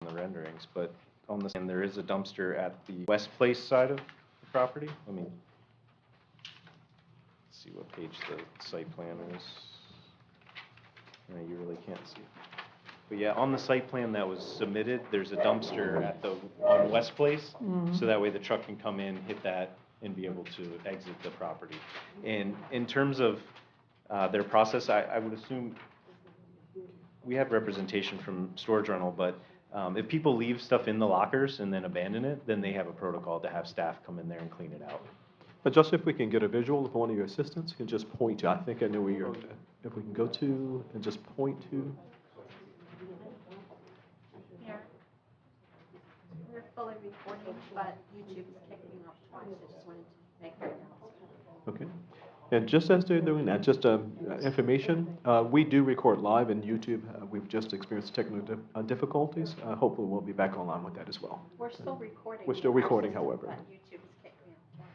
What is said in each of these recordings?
the renderings, but on the, and there is a dumpster at the West Place side of the property. Let me see what page the site plan is. No, you really can't see it. But yeah, on the site plan that was submitted, there's a dumpster at the, on West Place. So that way the truck can come in, hit that, and be able to exit the property. And in terms of their process, I would assume we have representation from storage rental, but if people leave stuff in the lockers and then abandon it, then they have a protocol to have staff come in there and clean it out. But just if we can get a visual, if one of your assistants can just point to, I think I know where you're, if we can go to and just point to. Here. We're fully recording, but YouTube is kicking off twice. I just wanted to make that announcement. Okay. And just as they're doing that, just information, we do record live in YouTube. We've just experienced technical difficulties. Hopefully we'll be back online with that as well. We're still recording. We're still recording, however. But YouTube is kicking off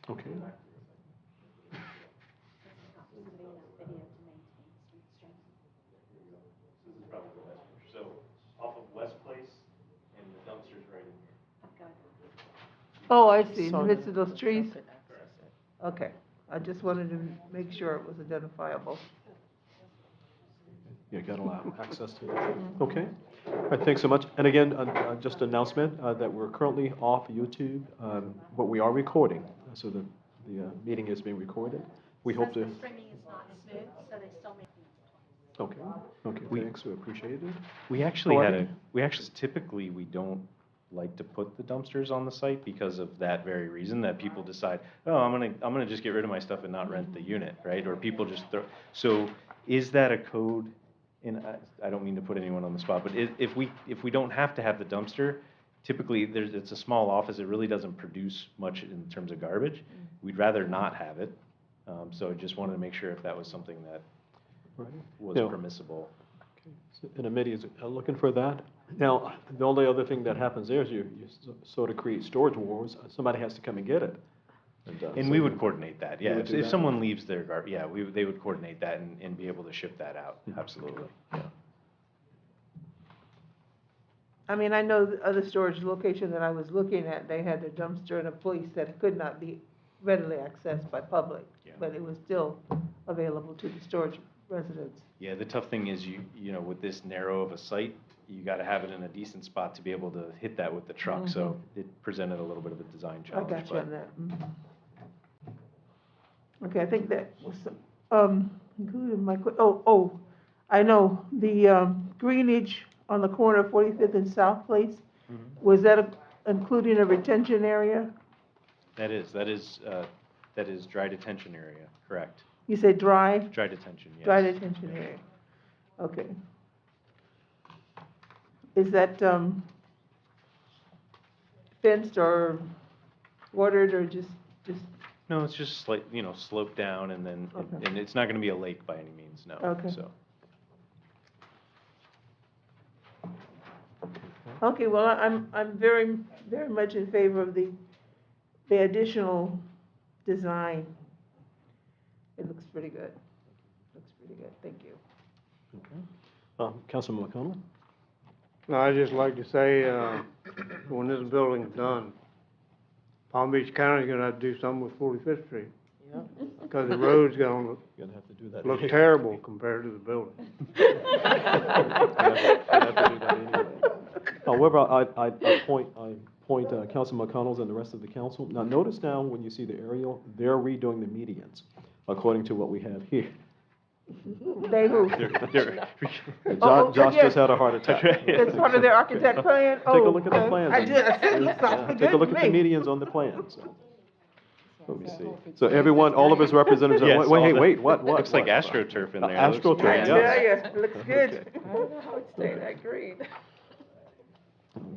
twice. Okay. It's not submitting enough video to maintain stream stream. This is probably the best picture. So off of West Place, and the dumpster's right in here. Okay. Oh, I see, in the So midst of those trees? could access it. Okay, I just wanted to make sure it was identifiable. You got to allow access to it. Okay. All right, thanks so much. And again, just an announcement that we're currently off YouTube, but we are recording, so the meeting is being recorded. We hope to. The streaming is not smooth, so they still make it twice. Okay. Okay. Thanks. We appreciate it. We actually Oh, had I a, think- we actually, typically, we don't like to put the dumpsters on the site because of that very reason, that people decide, oh, I'm gonna just get rid of my stuff and not rent the unit, right? Or people just throw, so is that a code, and I don't mean to put anyone on the spot, but if we don't have to have the dumpster, typically, it's a small office, it really doesn't produce much in terms of garbage. We'd rather not have it, so I just wanted to make sure if that was something that Right. was Yeah. permissible. And Amity is looking for that. Now, the only other thing that happens there is you sort of create storage wars. Somebody has to come and get it. And so we you- would coordinate that, yeah. would If do that? someone leaves their yeah, they would coordinate that and be able to ship that out, Mhm. absolutely. Yeah. I mean, I know the other storage location that I was looking at, they had a dumpster in a place that could not be readily accessed by public, Yeah. but it was still available to the storage residents. Yeah, the tough thing is you know, with this narrow of a site, you gotta have it in a decent spot to be able to hit that with the truck, so it presented a little bit of a design I challenge. got you but- on that. Okay, I think that was, included my, I know, the greenage on the corner of 45th and South Place, Mhm. was that including a retention area? That is dry detention area, correct. You said dry? Dry detention, yes. Dry detention area, okay. Is that fenced or watered or just, No, it's just sloped down and then, Okay. and it's not gonna be a lake by any means, no, Okay. so. okay, well, I'm very, very much in favor of the additional design. It looks pretty good. Looks pretty good, thank you. Okay. Councilman McConnell? No, I'd just like to say, when this building's done, Palm Beach County's gonna have to do something with 45th Street, Yeah. because the road's gonna You're gonna have to do that. look terrible compared to the building. You have to do that anyway. However, I point Councilman McConnell and the rest of the council. Now, notice down when you see the aerial, they're redoing the medians, according to what we have here. They who? Josh just had a heart attack. It's part of their architect plan? Take a look at the Oh, plans. I did, I said, it looks Yeah, awfully take a good look to at the me. medians on the plans. Let me see. So everyone, all of his representatives, Yes, wait, all hey, the- wait, what? Looks like what? AstroTurf in there. That looks AstroTurf, great. yeah. Yeah, it looks good. I don't know how it stayed that green.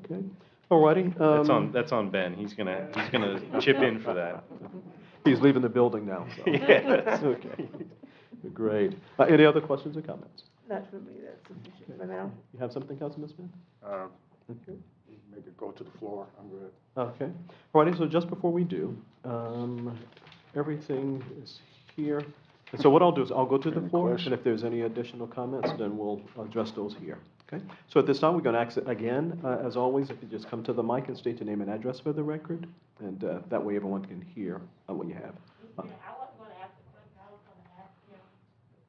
Okay, all righty. That's on Ben, he's gonna chip in for that. He's leaving the building now, so. Yes. Okay, great. Any other questions or comments? Not for me, that's sufficient for now. You have something, Councilman Smith? Okay. Make it go to the floor, I'm good. Okay, all righty, so just before we do, everything is here. And so what I'll do is I'll go to the floor, and if there's any additional comments, then we'll address those here. Okay, so at this time, we're going to ask again, as always, if you just come to the mic and state your name and address for the record, and that way everyone can hear what you have. I wasn't gonna ask the question, I was gonna ask him to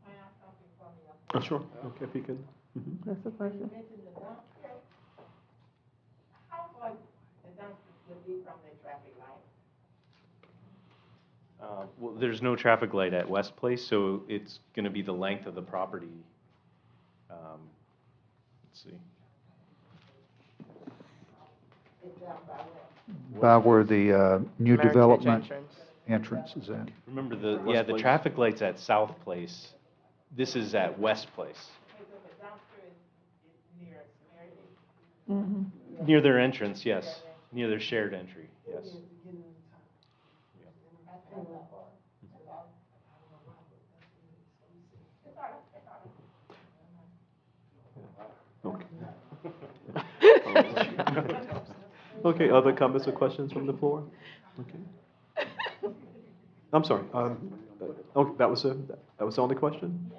point out something for me. Sure, okay, if you can. Mhm. That's the question. You mentioned the dumpster. How far the dumpster would be from the traffic light? Well, there's no traffic light at West Place, so it's gonna be the length of the property. Let's see. It's down by what? By where the new Meritage development entrance. entrance is at. Remember West the Place. traffic light's at South Place. This is at West Place, Okay, so the dumpster is near Meritage. Mm-hmm. near their entrance, yes, near their shared entry, yes. Okay. Okay, other comments or questions from the floor? Okay. I'm sorry, okay, that was the only question?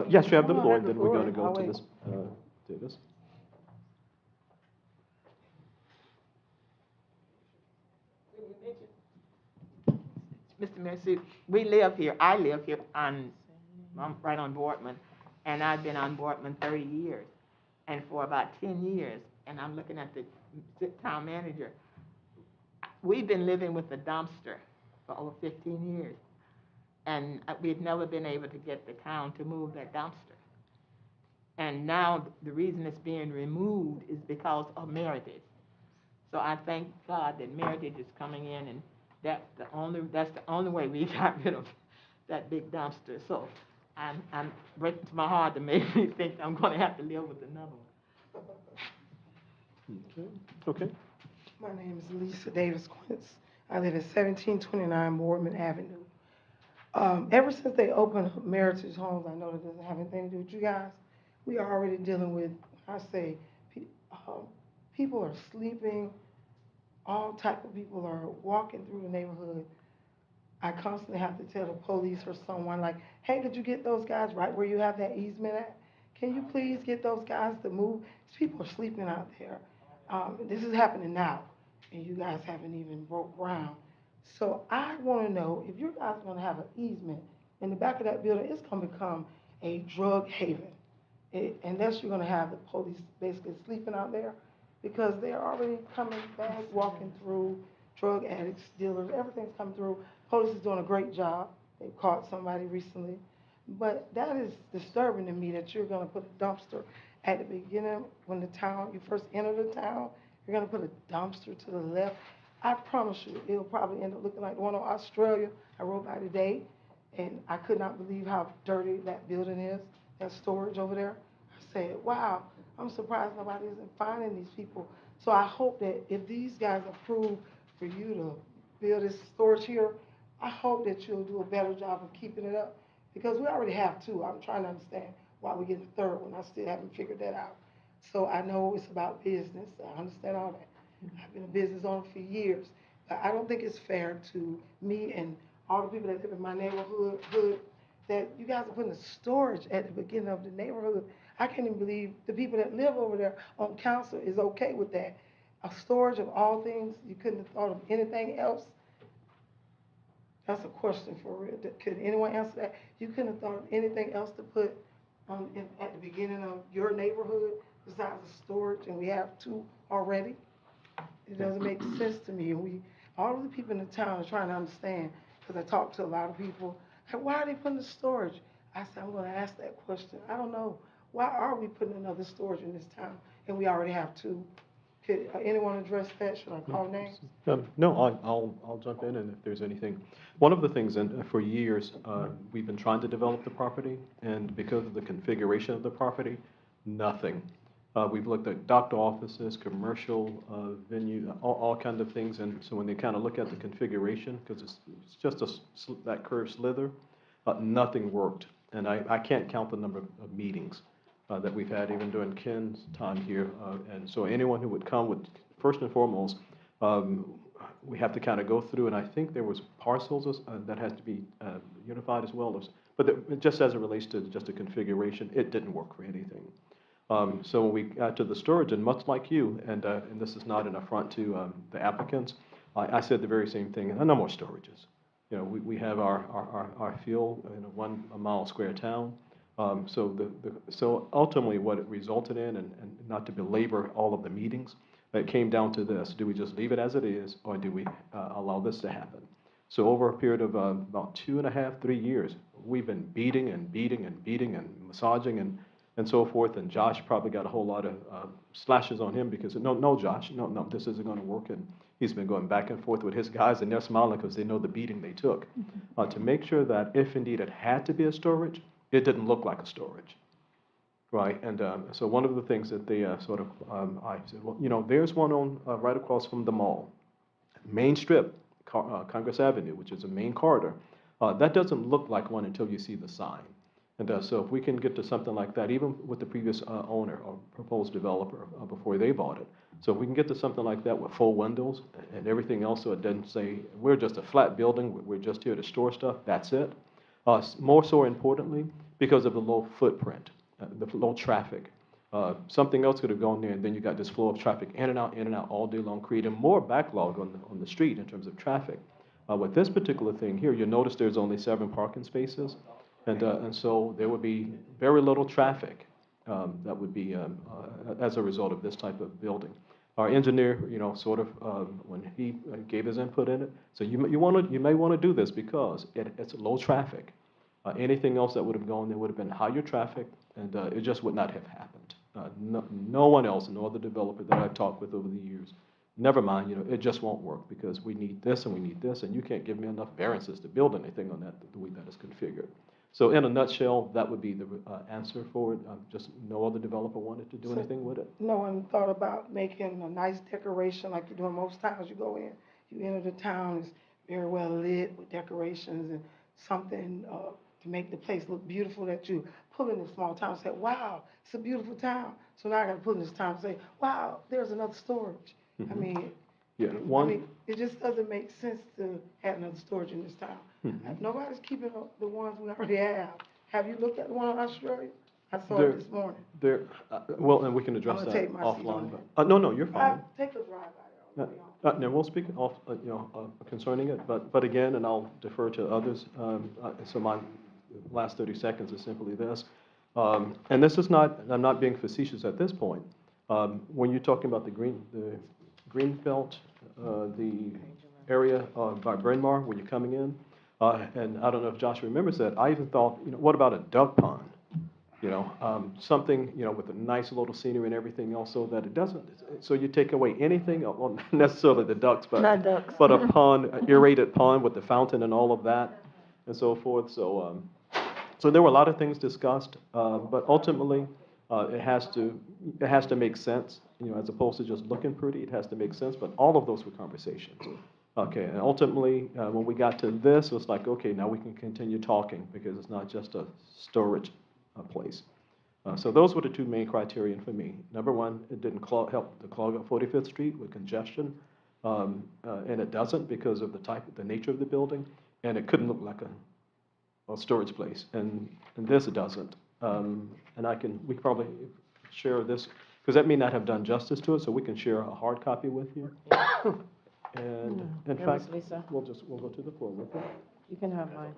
Yes, you have the floor, and then we're gonna go to this, Davis. Mr. Mayor, see, we live here, I live here I'm right on Boardman, and I've been on Boardman 30 years. And for about 10 years, and I'm looking at the town manager, we've been living with a dumpster for over 15 years. And we've never been able to get the town to move that dumpster. And now the reason it's being removed is because of Meritage. So I thank God that Meritage is coming in, and that's the only way we got rid of that big dumpster. So I'm breaking to my heart to make me think I'm gonna have to live with another one. Okay, okay. My name is Lisa Davis Quince. I live at 1729 Boardman Avenue. Ever since they opened up Meritage Homes, I know that doesn't have anything to do with you guys. We are already dealing with, people are sleeping, all type of people are walking through the neighborhood. I constantly have to tell the police or someone like, hey, did you get those guys right where you have that easement at? Can you please get those guys to move? These people are sleeping out there. This is happening now, and you guys haven't even broke ground. So I want to know if you guys are going to have an easement in the back of that building, it's going to become a drug haven. Unless you're going to have the police basically sleeping out there, because they're already coming back, walking through, drug addicts, dealers, everything's coming through. Police is doing a great job. They caught somebody recently. But that is disturbing to me that you're going to put a dumpster at the beginning when you first enter the town. You're going to put a dumpster to the left. I promise you, it'll probably end up looking like the one in Australia. I rode by today, and I could not believe how dirty that building is, that storage over there. I said, wow, I'm surprised nobody isn't finding these people. So I hope that if these guys approve for you to build this storage here, I hope that you'll do a better job of keeping it up, because we already have two. I'm trying to understand why we're getting a third one. I still haven't figured that out. So I know it's about business. I understand all that. I've been a business owner for years. But I don't think it's fair to me and all the people that live in my neighborhood that you guys are putting a storage at the beginning of the neighborhood. I can't even believe the people that live over there on council is okay with that. A storage of all things, you couldn't have thought of anything else? That's a question for real. Could anyone answer that? You couldn't have thought of anything else to put at the beginning of your neighborhood besides a storage, and we have two already? It doesn't make sense to me. All of the people in the town are trying to understand, because I talk to a lot of people, like, why are they putting the storage? I said, I'm going to ask that question. I don't know. Why are we putting another storage in this town, and we already have two? Could anyone address that? Should I call names? No, I'll jump in, and if there's anything. One of the things, and for years, we've been trying to develop the property, and because of the configuration of the property, nothing. We've looked at doctor offices, commercial venue, all kinds of things, and so when they kind of look at the configuration, because it's just that curved slither, nothing worked. And I can't count the number of meetings that we've had, even during Ken's time here. And so anyone who would come would, first and foremost, we have to kind of go through, and I think there was parcels that has to be unified as well. But just as it relates to just the configuration, it didn't work for anything. So when we got to the storage, and much like you, and this is not an affront to the applicants, I said the very same thing, no more storages. You know, we have our field in a 1 mile square town. So ultimately what it resulted in, and not to belabor all of the meetings, it came down to this: do we just leave it as it is, or do we allow this to happen? So over a period of about 2.5, 3 years, we've been beating and massaging and so forth. And Josh probably got a whole lot of slashes on him because, no, Josh, no, this isn't going to work. And he's been going back and forth with his guys, and they're smiling because they know the beating they took to make sure that if indeed it had to be a storage, it didn't look like a storage. Right, and so one of the things that they I said, well, you know, there's one on right across from the mall, Main Strip, Congress Avenue, which is a main corridor. That doesn't look like one until you see the sign. And so if we can get to something like that, even with the previous owner or proposed developer before they bought it, so if we can get to something like that with full windows and everything else, so it doesn't say we're just a flat building, we're just here to store stuff, that's it. More so importantly, because of the low footprint, the low traffic. Something else could have gone there, and then you got this flow of traffic in and out all day long, creating more backlog on the street in terms of traffic. With this particular thing here, you'll notice there's only 7 parking spaces, and so there would be very little traffic that would be as a result of this type of building. Our engineer, you know, sort of when he gave his input in it, so you may want to do this because it's low traffic. Anything else that would have gone there would have been higher traffic, and it just would not have happened. No one else, no other developer that I've talked with over the years, never mind, you know, it just won't work because we need this and we need this, and you can't give me enough variances to build anything on that the way that is configured. So in a nutshell, that would be the answer for it. Just no other developer wanted to do anything with it. No one thought about making a nice decoration like you're doing most times you go in. You enter the town, it's very well lit with decorations and something to make the place look beautiful, that you pull in a small town and say, wow, it's a beautiful town. So now I got to pull in this town and say, wow, there's another storage. I mean, it just doesn't make sense to have another storage in this town. Nobody's keeping up the ones we already have. Have you looked at the one in Australia? I saw it this morning. Well, and we can address I'm that gonna take my seat offline. on But, no, you're fine. Take a drive by there. No, we'll speak off, concerning it, but again, and I'll defer to others. So my last 30 seconds is simply this, and this is not. I'm not being facetious at this point. When you're talking about the green belt, the area by Bryn Mawr when you're coming in, and I don't know if Josh remembers that. I even thought, you know, what about a duck pond? You know, something, you know, with a nice little scenery and everything else, so that it doesn't. So you take away anything, well, not necessarily the ducks, but Not ducks. but a pond, an aerated pond with the fountain and all of that, and so forth. So, so there were a lot of things discussed, but ultimately, it has to make sense. You know, as opposed to just looking pretty, it has to make sense. But all of those were conversations. Okay, and ultimately, when we got to this, it was like, okay, now we can continue talking because it's not just a storage place. So those were the 2 main criterion for me. Number one, it didn't help to clog up 45th Street with congestion, and it doesn't because of the nature of the building, and it couldn't look like a storage place, and this it doesn't. And we can probably share this, because that may not have done justice to it, so we can share a hard copy with you. And in fact, Lisa. we'll go to the floor with it. You can have mine.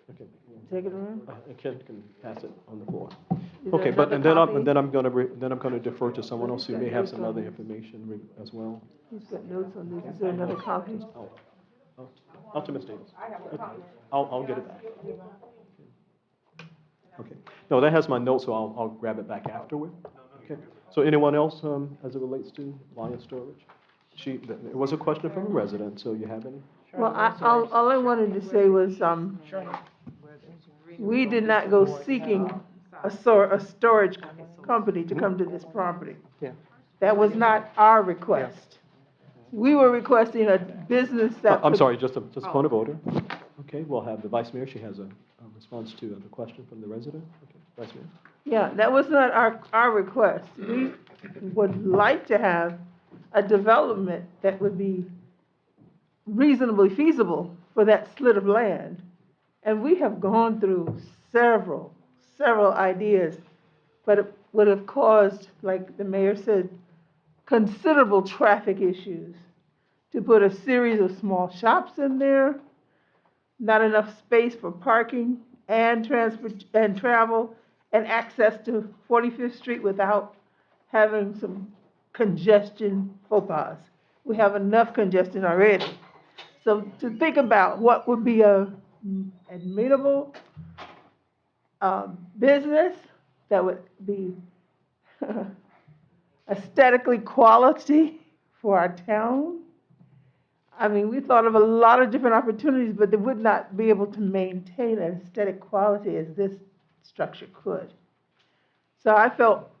Okay. Take it around. And Ken can pass it on the floor. Is Okay, there but, another copy? and then I'm gonna defer to someone else who may have some other information as well. He's got notes on this. Is there another copy? I'll to Ms. Davis. I'll get it back. Okay. No, that has my notes, so I'll grab it back afterward. Okay. So anyone else, as it relates to Lion Storage? It was a question from a resident, so you have any? Well, all I wanted to say was, we did not go seeking a storage company to come to this property. Yeah. That was not our request. We were requesting a business that. I'm sorry, just a point of order. Okay, we'll have the Vice Mayor. She has a response to the question from the resident. Okay, Vice Mayor. Yeah, that was not our request. We would like to have a development that would be reasonably feasible for that slit of land. And we have gone through several ideas, but it would have caused, like the mayor said, considerable traffic issues to put a series of small shops in there, not enough space for parking and transport and travel and access to 45th Street without having some congestion faux pas. We have enough congestion already. So to think about what would be a admirable business that would be aesthetically quality for our town. I mean, we thought of a lot of different opportunities, but they would not be able to maintain an aesthetic quality as this structure could. So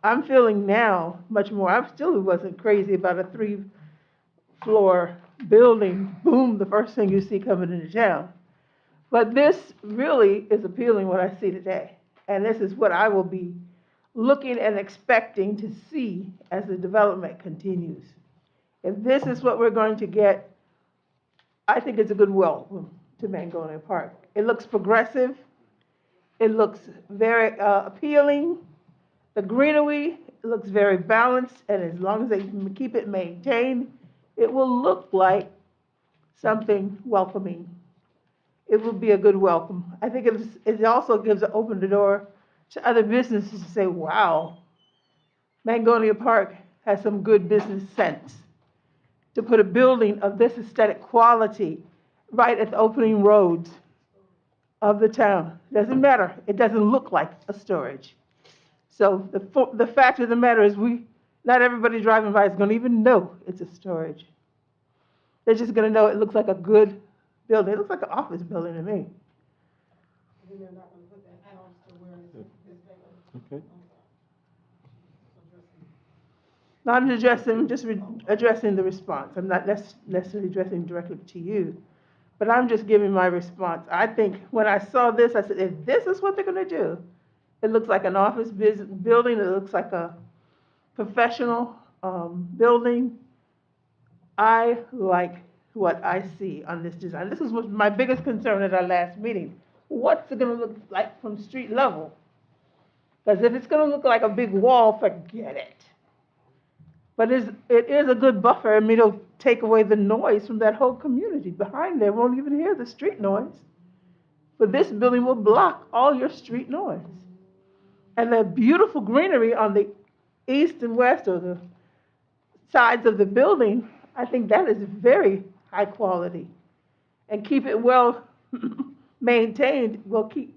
I'm feeling now much more, I still wasn't crazy about a 3-floor building, boom, the first thing you see coming into town. But this really is appealing what I see today. And this is what I will be looking and expecting to see as the development continues. If this is what we're going to get, I think it's a good welcome to Mangonia Park. It looks progressive. It looks very appealing. The greenery looks very balanced, and as long as they keep it maintained, it will look like something welcoming. It will be a good welcome. I think it also gives open the door to other businesses to say, wow, Mangonia Park has some good business sense to put a building of this aesthetic quality right at the opening roads of the town. Doesn't matter. It doesn't look like a storage. So the fact of the matter is not everybody driving by is going to even know it's a storage. They're just going to know it looks like a good building. It looks like an office building to me. Okay. No, I'm addressing the response. I'm not necessarily addressing directly to you, but I'm just giving my response. I think when I saw this, I said, if this is what they're going to do, it looks like an office building. It looks like a professional building. I like what I see on this design. This was my biggest concern at our last meeting. What's it going to look like from street level? Because if it's going to look like a big wall, forget it. But it is a good buffer. I mean, it'll take away the noise from that whole community. Behind there won't even hear the street noise. But this building will block all your street noise. And the beautiful greenery on the east and west, or the sides of the building, I think that is very high quality. And keep it well maintained will keep